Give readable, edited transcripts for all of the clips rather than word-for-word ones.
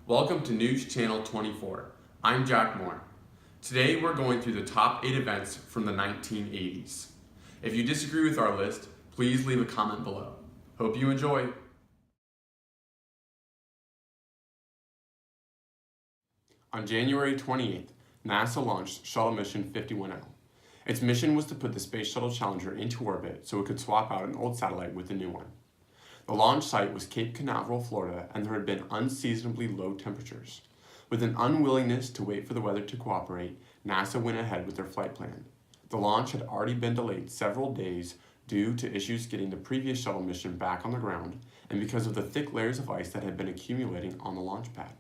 Welcome to News Channel 24. I'm Jack Moore. Today we're going through the top 8 events from the 1980s. If you disagree with our list, please leave a comment below. Hope you enjoy. On January 28th, NASA launched Shuttle Mission 51L. Its mission was to put the Space Shuttle Challenger into orbit so it could swap out an old satellite with a new one. The launch site was Cape Canaveral, Florida, and there had been unseasonably low temperatures. With an unwillingness to wait for the weather to cooperate, NASA went ahead with their flight plan. The launch had already been delayed several days due to issues getting the previous shuttle mission back on the ground and because of the thick layers of ice that had been accumulating on the launch pad.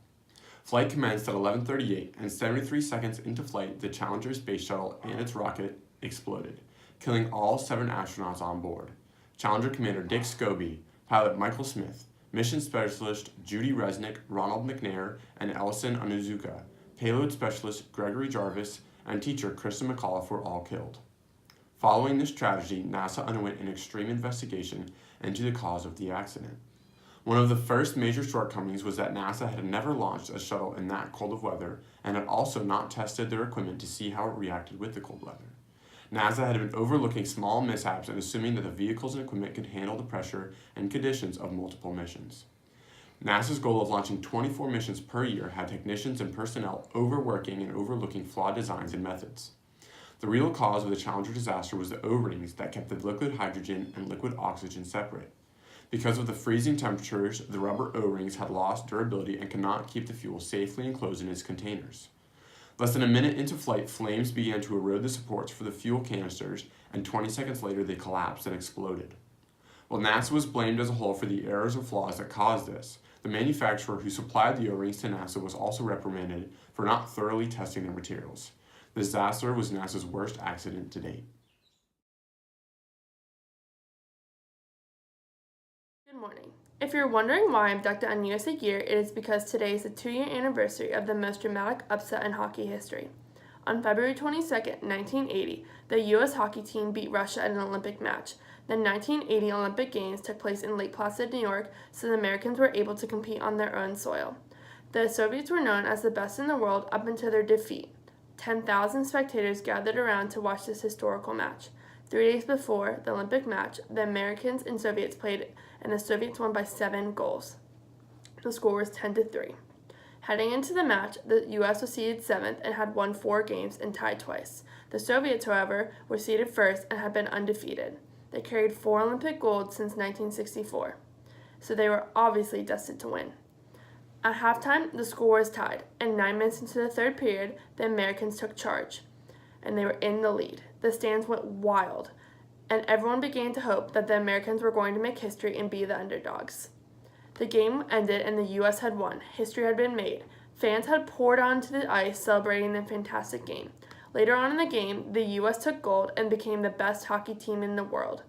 Flight commenced at 11:38, and 73 seconds into flight, the Challenger space shuttle and its rocket exploded, killing all 7 astronauts on board. Challenger Commander Dick Scobie, pilot Michael Smith, mission specialist Judy Resnick, Ronald McNair, and Ellison Onizuka, payload specialist Gregory Jarvis, and teacher Krista McAuliffe were all killed. Following this tragedy, NASA underwent an extreme investigation into the cause of the accident. One of the first major shortcomings was that NASA had never launched a shuttle in that cold of weather and had also not tested their equipment to see how it reacted with the cold weather. NASA had been overlooking small mishaps and assuming that the vehicles and equipment could handle the pressure and conditions of multiple missions. NASA's goal of launching 24 missions per year had technicians and personnel overworking and overlooking flawed designs and methods. The real cause of the Challenger disaster was the O-rings that kept the liquid hydrogen and liquid oxygen separate. Because of the freezing temperatures, the rubber O-rings had lost durability and could not keep the fuel safely enclosed in its containers. Less than a minute into flight, flames began to erode the supports for the fuel canisters, and 20 seconds later they collapsed and exploded. While NASA was blamed as a whole for the errors and flaws that caused this, the manufacturer who supplied the O-rings to NASA was also reprimanded for not thoroughly testing their materials. The disaster was NASA's worst accident to date. Good morning. If you're wondering why I'm decked out in USA Gear, it is because today is the 2-year anniversary of the most dramatic upset in hockey history. On February 22, 1980, the U.S. hockey team beat Russia in an Olympic match. The 1980 Olympic Games took place in Lake Placid, New York, so the Americans were able to compete on their own soil. The Soviets were known as the best in the world up until their defeat. 10,000 spectators gathered around to watch this historical match. 3 days before the Olympic match, the Americans and Soviets played, and the Soviets won by 7 goals. The score was 10-3. Heading into the match, the U.S. was seeded 7th and had won 4 games and tied twice. The Soviets, however, were seeded 1st and had been undefeated. They carried 4 Olympic golds since 1964, so they were obviously destined to win. At halftime, the score was tied, and 9 minutes into the 3rd period, the Americans took charge, and they were in the lead. The stands went wild, and everyone began to hope that the Americans were going to make history and be the underdogs. The game ended and the U.S. had won. History had been made. Fans had poured onto the ice celebrating the fantastic game. Later on in the game, the U.S. took gold and became the best hockey team in the world.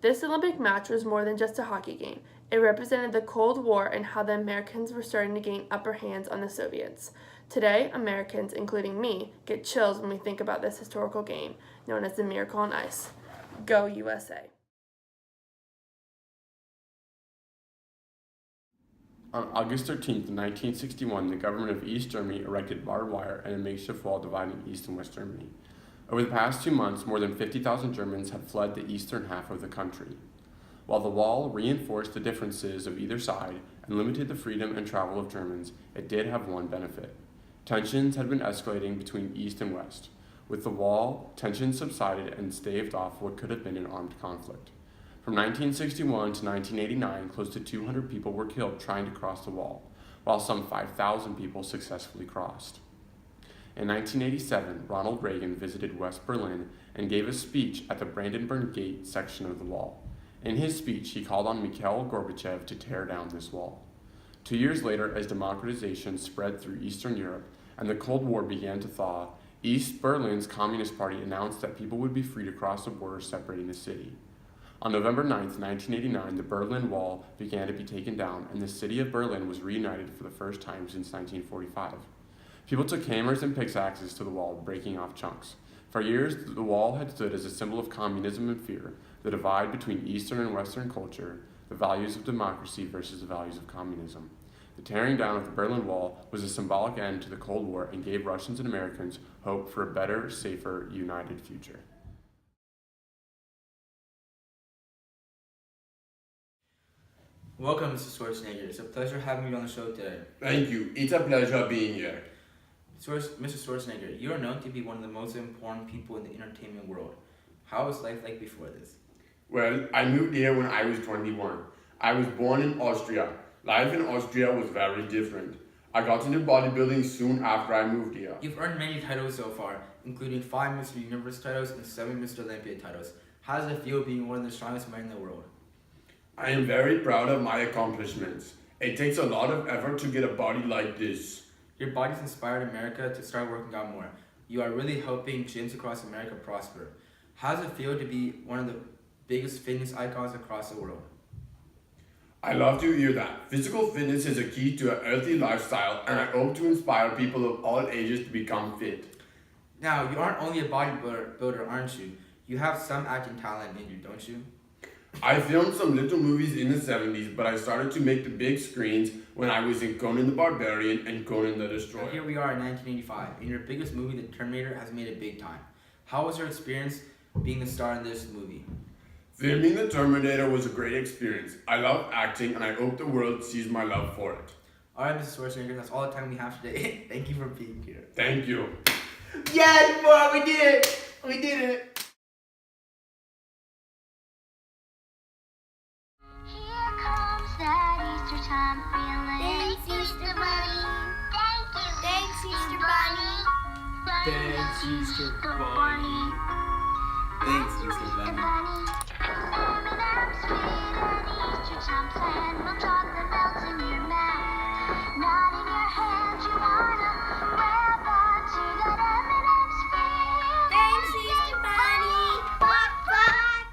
This Olympic match was more than just a hockey game. It represented the Cold War and how the Americans were starting to gain upper hands on the Soviets. Today, Americans, including me, get chills when we think about this historical game, known as the Miracle on Ice. Go USA! On August 13, 1961, the government of East Germany erected barbed wire and a makeshift wall dividing East and West Germany. Over the past 2 months, more than 50,000 Germans had fled the eastern half of the country. While the wall reinforced the differences of either side and limited the freedom and travel of Germans, it did have one benefit. Tensions had been escalating between East and West. With the wall, tensions subsided and staved off what could have been an armed conflict. From 1961 to 1989, close to 200 people were killed trying to cross the wall, while some 5,000 people successfully crossed. In 1987, Ronald Reagan visited West Berlin and gave a speech at the Brandenburg Gate section of the wall. In his speech, he called on Mikhail Gorbachev to tear down this wall. 2 years later, as democratization spread through Eastern Europe and the Cold War began to thaw, East Berlin's Communist Party announced that people would be free to cross the border separating the city. On November 9, 1989, the Berlin Wall began to be taken down, and the city of Berlin was reunited for the first time since 1945. People took hammers and pickaxes to the wall, breaking off chunks. For years, the wall had stood as a symbol of communism and fear, the divide between Eastern and Western culture, the values of democracy versus the values of communism. The tearing down of the Berlin Wall was a symbolic end to the Cold War and gave Russians and Americans hope for a better, safer, united future. Welcome, Mr. Schwarzenegger. It's a pleasure having you on the show today. Thank you. It's a pleasure being here. Mr. Schwarzenegger, you are known to be one of the most important people in the entertainment world. How was life like before this? Well, I moved here when I was 21. I was born in Austria. Life in Austria was very different. I got into bodybuilding soon after I moved here. You've earned many titles so far, including 5 Mr. Universe titles and 7 Mr. Olympia titles. How does it feel being one of the strongest men in the world? I am very proud of my accomplishments. It takes a lot of effort to get a body like this. Your body's inspired America to start working out more. You are really helping gyms across America prosper. How does it feel to be one of the biggest fitness icons across the world? I love to hear that. Physical fitness is a key to a healthy lifestyle, and I hope to inspire people of all ages to become fit. Now, you aren't only a bodybuilder, aren't you? You have some acting talent in you, don't you? I filmed some little movies in the 70s, but I started to make the big screens when I was in Conan the Barbarian and Conan the Destroyer. Here we are in 1985, and your biggest movie, The Terminator, has made it big time. How was your experience being the star in this movie? Filming The Terminator was a great experience. I love acting, and I hope the world sees my love for it. Alright, Mrs. Schwarzenegger, that's all the time we have today. Thank you for being here. Thank you. Yes, boy, we did it! We did it! Here comes that Easter time feeling. Thanks, Easter Bunny. Thank you. Thanks, Easter Bunny. Thanks, Easter Bunny. Thanks, Easter Bunny. M&M's sweet and Easter chumps and milk chocolate melts in your mouth. Not in your hands, you wanna grab onto that M&M's feel. Thanks, Easter Bunny. Quack, quack.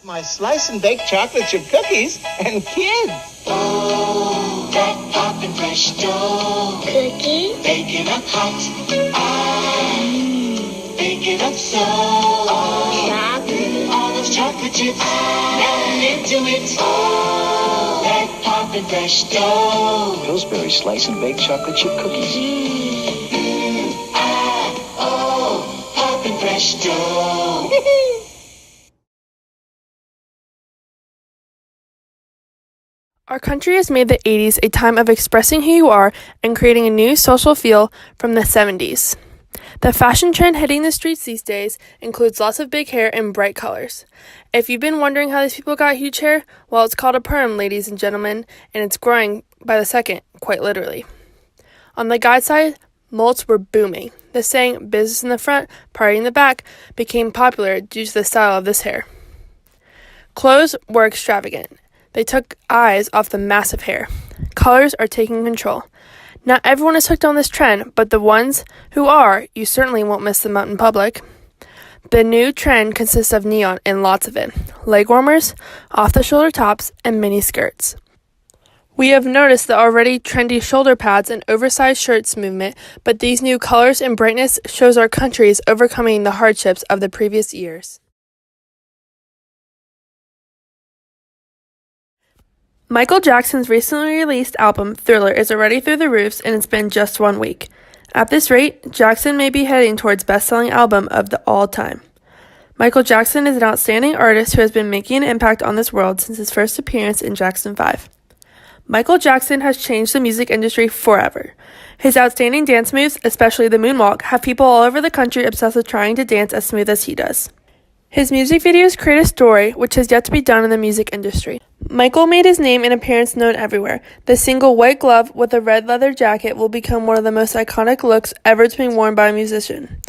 My slice and bake chocolate chip cookies and kids. Oh, that poppin' fresh dough. Cookie. Baking up hot. Baking up so. Chocolate. All those chocolate chips. Melting into it. Oh, that poppin' fresh dough. Pillsbury slice and bake chocolate chip cookies. Oh, poppin' fresh dough. Our country has made the 80s a time of expressing who you are and creating a new social feel from the 70s. The fashion trend hitting the streets these days includes lots of big hair and bright colors. If you've been wondering how these people got huge hair, well, it's called a perm, ladies and gentlemen, and it's growing by the second, quite literally. On the guy side, mullets were booming. The saying, business in the front, party in the back, became popular due to the style of this hair. Clothes were extravagant. They took eyes off the massive hair. Colors are taking control. Not everyone is hooked on this trend, but the ones who are, you certainly won't miss them out in public. The new trend consists of neon and lots of it. Leg warmers, off-the-shoulder tops, and mini skirts. We have noticed the already trendy shoulder pads and oversized shirts movement, but these new colors and brightness shows our country is overcoming the hardships of the previous years. Michael Jackson's recently released album, Thriller, is already through the roofs and it's been just 1 week. At this rate, Jackson may be heading towards best-selling album of the all-time. Michael Jackson is an outstanding artist who has been making an impact on this world since his first appearance in Jackson 5. Michael Jackson has changed the music industry forever. His outstanding dance moves, especially the moonwalk, have people all over the country obsessed with trying to dance as smooth as he does. His music videos create a story which has yet to be done in the music industry. Michael made his name and appearance known everywhere. The single white glove with a red leather jacket will become one of the most iconic looks ever to be worn by a musician.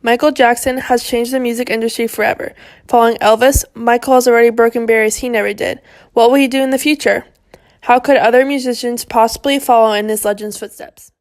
Michael Jackson has changed the music industry forever. Following Elvis, Michael has already broken barriers he never did. What will he do in the future? How could other musicians possibly follow in his legend's footsteps?